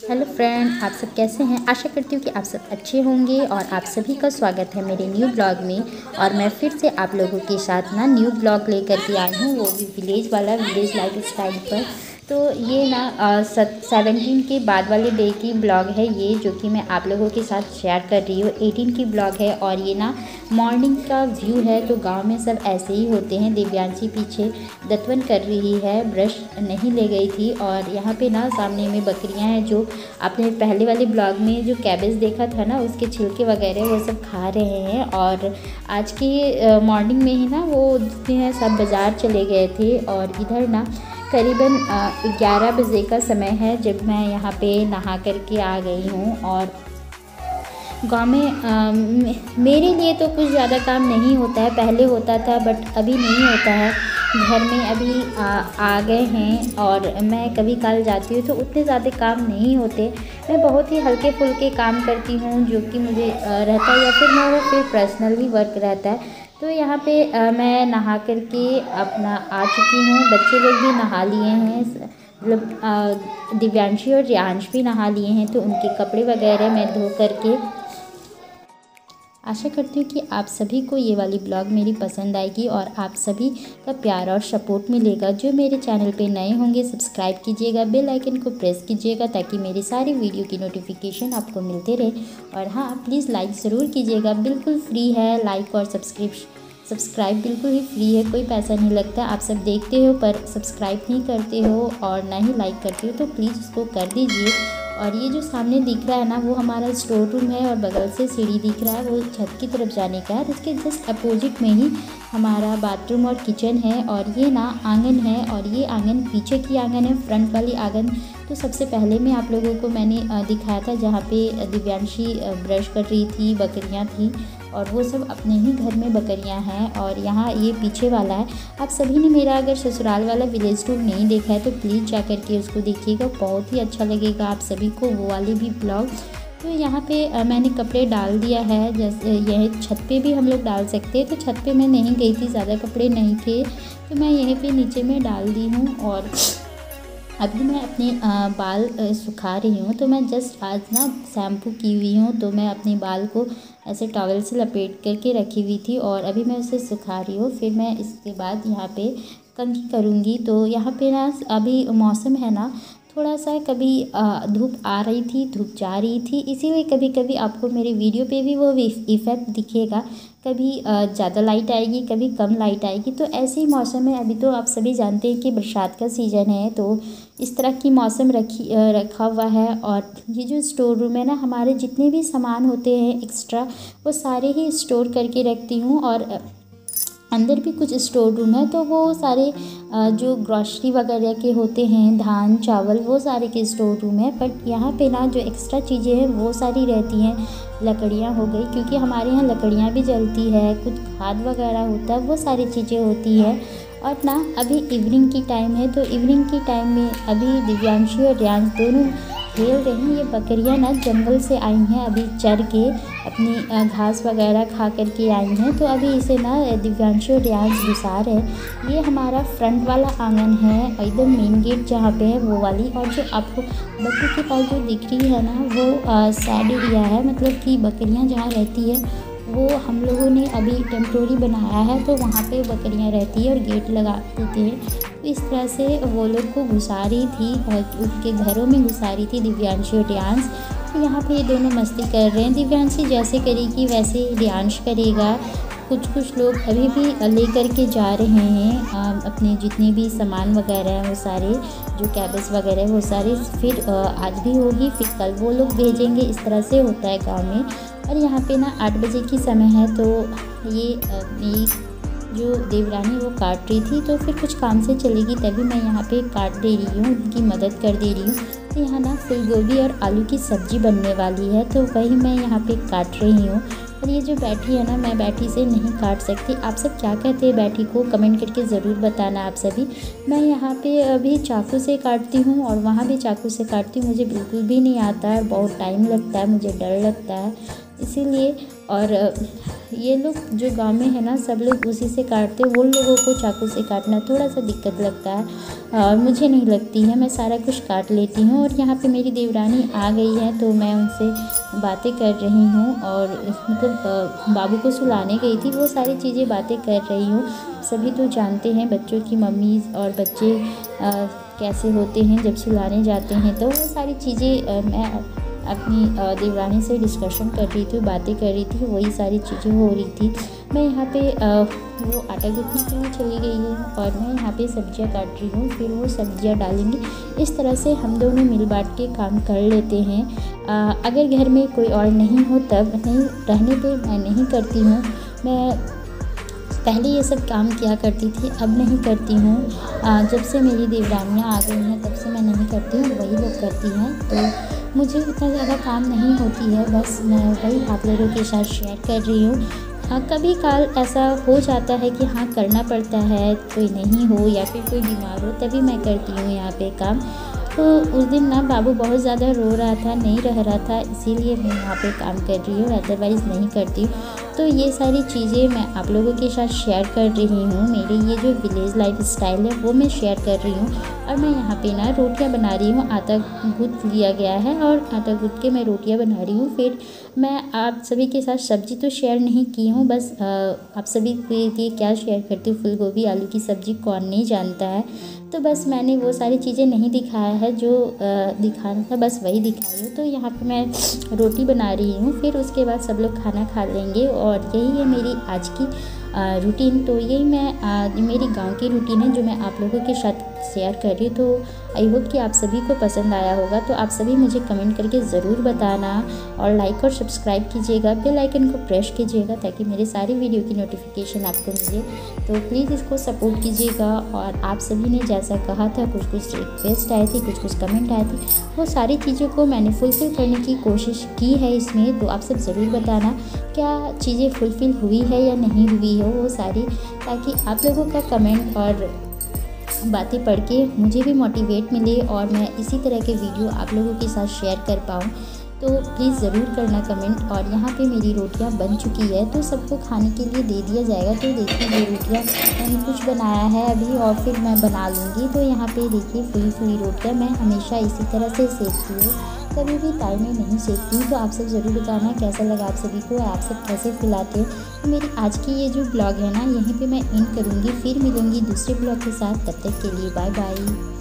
Hello friend, आप सब कैसे हैं। आशा करती हूँ कि आप सब अच्छे होंगे और आप सभी का स्वागत है मेरे न्यू ब्लॉग में। और मैं फिर से आप लोगों के साथ ना न्यू ब्लॉग लेकर के आई हूँ, वो भी विलेज वाला, विलेज लाइफ स्टाइल पर। तो ये ना 17 के बाद वाले डे की ब्लॉग है ये, जो कि मैं आप लोगों के साथ शेयर कर रही हूँ। 18 की ब्लॉग है और ये ना मॉर्निंग का व्यू है। तो गांव में सब ऐसे ही होते हैं। दिव्यांशी पीछे दतवन कर रही है, ब्रश नहीं ले गई थी। और यहाँ पे ना सामने में बकरियाँ हैं, जो आपने पहले वाले ब्लॉग में जो कैबेज देखा था ना, उसके छिलके वगैरह वो सब खा रहे हैं। और आज की मॉर्निंग में ही ना वो जितने हैं सब बाज़ार चले गए थे। और इधर ना करीबन 11 बजे का समय है जब मैं यहाँ पे नहा करके आ गई हूँ। और गाँव में मेरे लिए तो कुछ ज़्यादा काम नहीं होता है, पहले होता था बट अभी नहीं होता है। घर में अभी आ गए हैं और मैं कभी काल जाती हूँ तो उतने ज़्यादा काम नहीं होते। मैं बहुत ही हल्के फुल्के काम करती हूँ जो कि मुझे रहता है, या फिर मेरा फिर पर्सनल भी वर्क रहता है। तो यहाँ पे मैं नहा करके अपना आ चुकी हूँ। बच्चे लोग भी नहा लिए हैं, मतलब दिव्यांशी और रियांश भी नहा लिए हैं। तो उनके कपड़े वगैरह मैं धो करके, आशा करती हूँ कि आप सभी को ये वाली ब्लॉग मेरी पसंद आएगी और आप सभी का प्यार और सपोर्ट मिलेगा। जो मेरे चैनल पे नए होंगे सब्सक्राइब कीजिएगा, बेल आइकन को प्रेस कीजिएगा ताकि मेरी सारी वीडियो की नोटिफिकेशन आपको मिलते रहे। और हाँ, प्लीज़ लाइक ज़रूर कीजिएगा, बिल्कुल फ्री है। लाइक और सब्सक्राइब बिल्कुल ही फ्री है, कोई पैसा नहीं लगता। आप सब देखते हो पर सब्सक्राइब नहीं करते हो और ना ही लाइक करते हो, तो प्लीज़ उसको कर दीजिए। और ये जो सामने दिख रहा है ना, वो हमारा स्टोर रूम है और बगल से सीढ़ी दिख रहा है, वो छत की तरफ जाने का है। उसके जस्ट अपोजिट में ही हमारा बाथरूम और किचन है। और ये ना आंगन है, और ये आंगन पीछे की आंगन है, फ्रंट वाली आंगन तो सबसे पहले में आप लोगों को मैंने दिखाया था, जहाँ पे दिव्यांशी ब्रश कर रही थी, बकरियाँ थी और वो सब अपने ही घर में बकरियां हैं। और यहाँ ये पीछे वाला है। आप सभी ने मेरा अगर ससुराल वाला विलेज टूर नहीं देखा है तो प्लीज़ जा करके उसको देखिएगा, बहुत ही अच्छा लगेगा आप सभी को वो वाली भी ब्लॉग। तो यहाँ पे मैंने कपड़े डाल दिया है, जैसे यह छत पे भी हम लोग डाल सकते हैं। तो छत पे मैं नहीं गई थी, ज़्यादा कपड़े नहीं थे, तो मैं यहीं पे नीचे में डाल दी हूँ। और अभी मैं अपने बाल सुखा रही हूँ। तो मैं जस्ट आज ना शैम्पू की हुई हूँ, तो मैं अपने बाल को ऐसे टॉवल से लपेट करके रखी हुई थी और अभी मैं उसे सुखा रही हूँ। फिर मैं इसके बाद यहाँ पे कंघी करूँगी। तो यहाँ पे ना अभी मौसम है ना, थोड़ा सा कभी धूप आ रही थी, धूप जा रही थी, इसीलिए कभी कभी आपको मेरे वीडियो पे भी वो इफ़ेक्ट दिखेगा। कभी ज़्यादा लाइट आएगी, कभी कम लाइट आएगी। तो ऐसे ही मौसम है। अभी तो आप सभी जानते हैं कि बरसात का सीज़न है, तो इस तरह की मौसम रखा हुआ है। और ये जो स्टोर रूम है ना, हमारे जितने भी सामान होते हैं एक्स्ट्रा, वो सारे ही स्टोर करके रखती हूँ। और अंदर भी कुछ स्टोर रूम है, तो वो सारे जो ग्रॉसरी वगैरह के होते हैं, धान चावल, वो सारे के स्टोर रूम है। बट यहाँ पे ना जो एक्स्ट्रा चीज़ें हैं वो सारी रहती हैं। लकड़ियाँ हो गई, क्योंकि हमारे यहाँ लकड़ियाँ भी जलती है, कुछ खाद वगैरह होता है, वो सारी चीज़ें होती है। और ना अभी इवनिंग की टाइम है, तो इवनिंग की टाइम में अभी दिव्यांशी और रियांश दोनों खेल रहे हैं। ये बकरियां ना जंगल से आई हैं, अभी चर के अपनी घास वगैरह खा करके आई हैं। तो अभी इसे ना दिव्यांशी और रियांश घुसा रहे हैं। ये हमारा फ्रंट वाला आंगन है, एकदम मेन गेट जहाँ पे है वो वाली। और जो आपको बकरी के पास जो दिख रही है ना, वो सैड एरिया है, मतलब कि बकरियाँ जहाँ रहती है वो हम लोगों ने अभी टेम्प्रोरी बनाया है, तो वहाँ पे बकरियाँ रहती है और गेट लगा देते हैं। तो इस तरह से वो लोग को घुसा रही थी और उनके घरों में घुसा रही थी दिव्यांशी और रियांश। तो यहाँ पे ये दोनों मस्ती कर रहे हैं। दिव्यांशी जैसे करेगी वैसे रियांश करेगा। कुछ लोग अभी भी ले कर के जा रहे हैं अपने जितने भी सामान वगैरह हैं, वो सारे जो कैबेज वगैरह है वो सारे फिर आज भी होगी, फिर कल वो लोग भेजेंगे। इस तरह से होता है गाँव में। और यहाँ पे ना 8 बजे की समय है, तो ये मेरी जो देवरानी वो काट रही थी, तो फिर कुछ काम से चलेगी तभी मैं यहाँ पे काट दे रही हूँ, उनकी मदद कर दे रही हूँ। तो यहाँ ना फूल गोभी और आलू की सब्ज़ी बनने वाली है, तो वही मैं यहाँ पे काट रही हूँ। और ये जो बैठी है ना, मैं बैठी से नहीं काट सकती। आप सब क्या कहते हैं बैठी को, कमेंट करके ज़रूर बताना आप सभी। मैं यहाँ पे अभी चाकू से काटती हूँ और वहाँ भी चाकू से काटती हूँ। मुझे बिल्कुल भी नहीं आता है, बहुत टाइम लगता है, मुझे डर लगता है इसीलिए। और ये लोग जो गांव में है ना, सब लोग उसी से काटते हैं। वो लोगों को चाकू से काटना थोड़ा सा दिक्कत लगता है और मुझे नहीं लगती है, मैं सारा कुछ काट लेती हूँ। और यहाँ पे मेरी देवरानी आ गई है तो मैं उनसे बातें कर रही हूँ और मतलब बाबू को सुलाने गई थी, वो सारी चीज़ें बातें कर रही हूँ। सभी तो जानते हैं बच्चों की मम्मी और बच्चे कैसे होते हैं जब सुलाने जाते हैं, तो वो सारी चीज़ें मैं अपनी देवरानी से डिस्कशन कर रही थी, बातें कर रही थी, वही सारी चीज़ें हो रही थी। मैं यहाँ पे वो आटा गूँथने के लिए चली गई है और मैं यहाँ पे सब्जियाँ काट रही हूँ, फिर वो सब्जियाँ डालेंगी। इस तरह से हम दोनों मिल बांट के काम कर लेते हैं। अगर घर में कोई और नहीं हो तब नहीं रहने पे मैं नहीं करती हूँ। मैं पहले ये सब काम किया करती थी, अब नहीं करती हूँ। जब से मेरी देवरानियाँ आ गई हैं तब से मैं नहीं करती हूँ, वही लोग करती हैं, तो मुझे उतना ज़्यादा काम नहीं होती है। बस मैं वही आप लोगों के साथ शेयर कर रही हूँ। हाँ, कभी काल ऐसा हो जाता है कि हाँ करना पड़ता है, कोई नहीं हो या फिर कोई बीमार हो तभी मैं करती हूँ यहाँ पे काम। तो उस दिन ना बाबू बहुत ज़्यादा रो रहा था, नहीं रह रहा था, इसीलिए मैं यहाँ पे काम कर रही हूँ, अदरवाइज़ नहीं करती हूँ। तो ये सारी चीज़ें मैं आप लोगों के साथ शेयर कर रही हूँ। मेरी ये जो विलेज लाइफ स्टाइल है वो मैं शेयर कर रही हूँ। और मैं यहाँ पे ना रोटियाँ बना रही हूँ, आटा गूँथ लिया गया है और आटा गूँथ के मैं रोटियाँ बना रही हूँ। फिर मैं आप सभी के साथ सब्ज़ी तो शेयर नहीं की हूँ, बस आप सभी के लिए क्या शेयर करती हूँ, फूल गोभी आलू की सब्ज़ी कौन नहीं जानता है। तो बस मैंने वो सारी चीज़ें नहीं दिखाया है, जो दिखाना था बस वही दिखाई हूँ। तो यहाँ पे मैं रोटी बना रही हूँ, फिर उसके बाद सब लोग खाना खा लेंगे और यही है मेरी आज की रूटीन। तो यही मेरी गांव की रूटीन है जो मैं आप लोगों के साथ शेयर कर रही हूँ। तो आई होप कि आप सभी को पसंद आया होगा। तो आप सभी मुझे कमेंट करके ज़रूर बताना और लाइक और सब्सक्राइब कीजिएगा, बेल आइकन को प्रेस कीजिएगा ताकि मेरे सारी वीडियो की नोटिफिकेशन आपको मिले। तो प्लीज़ इसको सपोर्ट कीजिएगा। और आप सभी ने जैसा कहा था, कुछ कुछ रिक्वेस्ट आए थे, कुछ कुछ कमेंट आए थे, वो सारी चीज़ों को मैंने फुलफ़िल करने की कोशिश की है इसमें। तो आप सब ज़रूर बताना क्या चीज़ें फुलफ़िल हुई है या नहीं हुई है वो सारी, ताकि आप लोगों का कमेंट और बातें पढ़ के मुझे भी मोटिवेट मिले और मैं इसी तरह के वीडियो आप लोगों के साथ शेयर कर पाऊँ। तो प्लीज़ ज़रूर करना कमेंट। और यहाँ पे मेरी रोटियाँ बन चुकी है तो सबको खाने के लिए दे दिया जाएगा। तो देखिए ये रोटियाँ मैंने कुछ बनाया है अभी और फिर मैं बना लूँगी। तो यहाँ पे देखिए फुली फुली रोटियाँ मैं हमेशा इसी तरह से सेकती हूँ, कभी भी ताई में नहीं सेकती हूँ। तो आप सब ज़रूर बताना कैसा लगा आप सभी को, आप सब कैसे खिलाते हो। तो मेरी आज की ये जो ब्लॉग है ना, यहीं पे मैं एंड करूँगी, फिर मिलूँगी दूसरे ब्लॉग के साथ। तब तक के लिए बाय बाय।